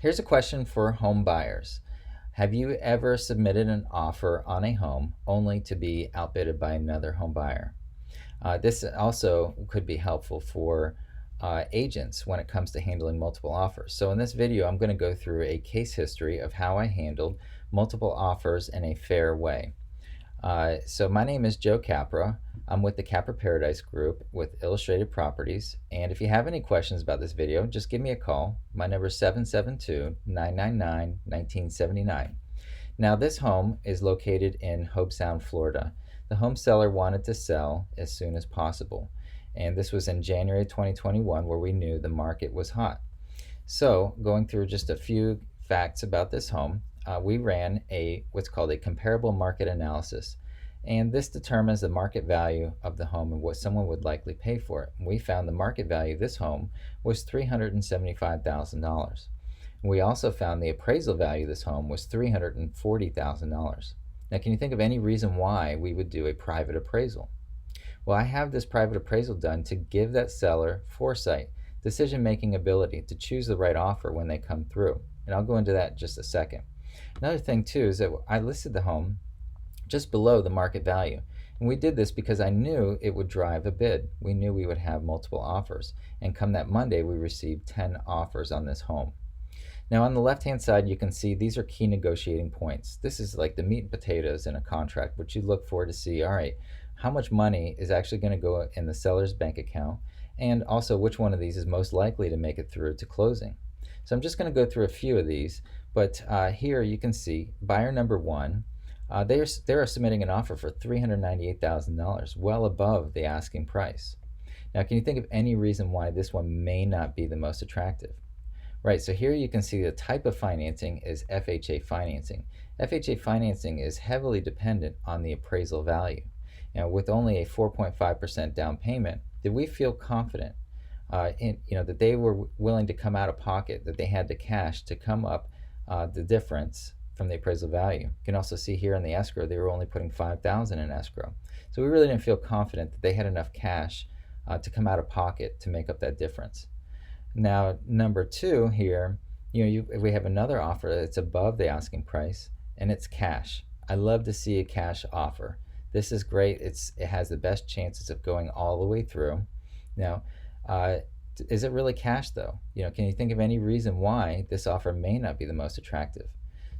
Here's a question for home buyers. Have you ever submitted an offer on a home only to be outbidded by another home buyer? This also could be helpful for agents when it comes to handling multiple offers. So in this video, I'm going to go through a case history of how I handled multiple offers in a fair way. So my name is Joe Capra. I'm with the Capra Paradise Group with Illustrated Properties. And if you have any questions about this video, just give me a call. My number is 772-999-1979. Now this home is located in Hobe Sound, Florida. The home seller wanted to sell as soon as possible. And this was in January 2021 where we knew the market was hot. So going through just a few facts about this home, we ran what's called a comparable market analysis, and this determines the market value of the home and what someone would likely pay for it. We found the market value of this home was $375,000. We also found the appraisal value of this home was $340,000. Now, can you think of any reason why we would do a private appraisal? Well, I have this private appraisal done to give that seller foresight, decision-making ability to choose the right offer when they come through. And I'll go into that in just a second. Another thing too is that I listed the home just below the market value. And we did this because I knew it would drive a bid. We knew we would have multiple offers. And come that Monday, we received 10 offers on this home. Now on the left-hand side, you can see these are key negotiating points. This is like the meat and potatoes in a contract, which you look for to see, all right, how much money is actually going to go in the seller's bank account, and also which one of these is most likely to make it through to closing. So I'm just going to go through a few of these, but here you can see buyer number one, they are submitting an offer for $398,000, well above the asking price. Now, can you think of any reason why this one may not be the most attractive? Right, so here you can see the type of financing is FHA financing. FHA financing is heavily dependent on the appraisal value. Now, with only a 4.5% down payment, did we feel confident that they were willing to come out of pocket, that they had the cash to come up the difference from the appraisal value? You can also see here in the escrow, they were only putting $5,000 in escrow. So we really didn't feel confident that they had enough cash to come out of pocket to make up that difference. Now, number two here, we have another offer that's above the asking price, and it's cash. I love to see a cash offer. This is great. It has the best chances of going all the way through. Now, is it really cash though? Can you think of any reason why this offer may not be the most attractive?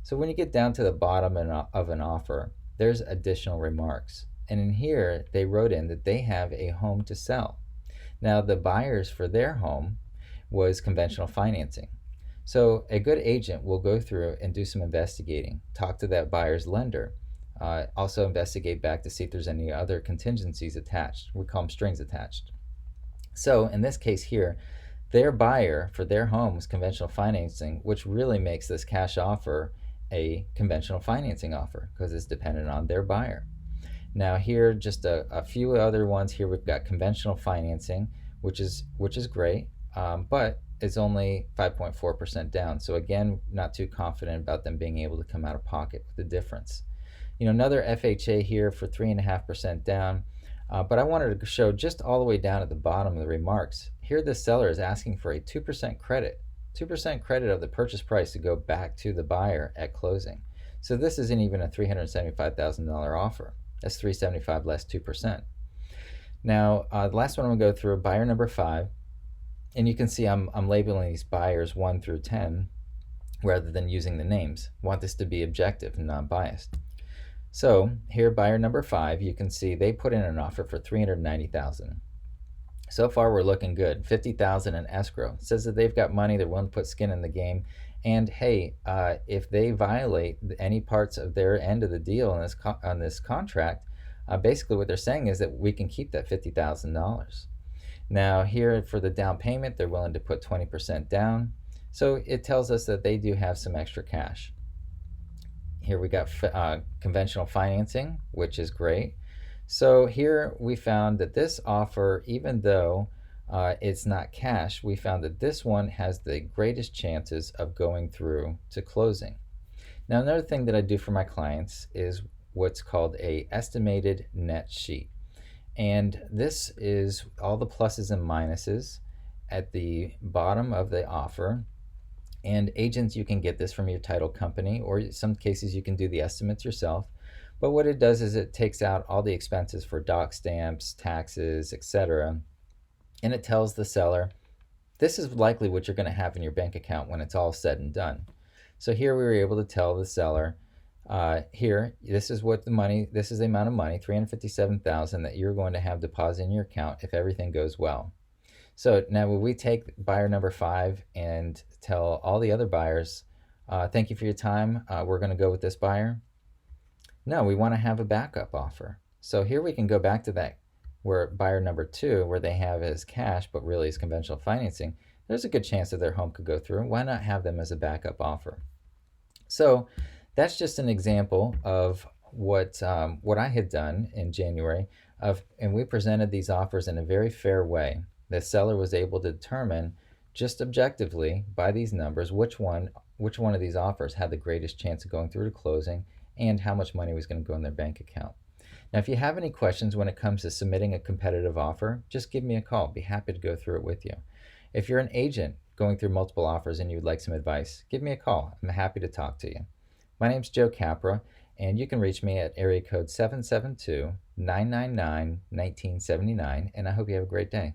So when you get down to the bottom of an offer, there's additional remarks. And in here, they wrote in that they have a home to sell. Now, the buyers for their home was conventional financing. So a good agent will go through and do some investigating, talk to that buyer's lender, also investigate back to see if there's any other contingencies attached. We call them strings attached. So in this case here, their buyer for their home was conventional financing, which really makes this cash offer a conventional financing offer because it's dependent on their buyer. Now here, just a few other ones here. We've got conventional financing, which is great, but it's only 5.4% down. So again, not too confident about them being able to come out of pocket with the difference. Another FHA here for 3.5% down. But I wanted to show just all the way down at the bottom of the remarks. Here the seller is asking for a 2% credit. 2% credit of the purchase price to go back to the buyer at closing. So this isn't even a $375,000 offer. That's $375,000 less 2%. Now, the last one I'm going to go through, buyer number 5. And you can see I'm labeling these buyers 1 through 10 rather than using the names. I want this to be objective and non-biased. So here, buyer number 5, you can see they put in an offer for $390,000. So far, we're looking good. $50,000 in escrow. It says that they've got money, they're willing to put skin in the game. And hey, if they violate any parts of their end of the deal on this contract, basically what they're saying is that we can keep that $50,000. Now here for the down payment, they're willing to put 20% down. So it tells us that they do have some extra cash. Here we got conventional financing, which is great. So here we found that this offer, even though it's not cash, we found that this one has the greatest chances of going through to closing. Now, another thing that I do for my clients is what's called a estimated net sheet. And this is all the pluses and minuses at the bottom of the offer. And agents, you can get this from your title company, or in some cases you can do the estimates yourself. But what it does is it takes out all the expenses for doc stamps, taxes, etc. And it tells the seller, this is likely what you're going to have in your bank account when it's all said and done. So here we were able to tell the seller, here, this is what the money, this is the amount of money, $357,000 that you're going to have deposited in your account if everything goes well. So now will we take buyer number 5 and tell all the other buyers, thank you for your time, we're going to go with this buyer? No, we want to have a backup offer. So here we can go back to that where buyer number 2, where they have as cash but really is conventional financing. There's a good chance that their home could go through. Why not have them as a backup offer? So that's just an example of what I had done in January and we presented these offers in a very fair way. The seller was able to determine just objectively by these numbers which one of these offers had the greatest chance of going through to closing and how much money was going to go in their bank account. Now, if you have any questions when it comes to submitting a competitive offer, just give me a call. I'll be happy to go through it with you. If you're an agent going through multiple offers and you would like some advice, give me a call. I'm happy to talk to you. My name's Joe Capra, and you can reach me at area code 772-999-1979, and I hope you have a great day.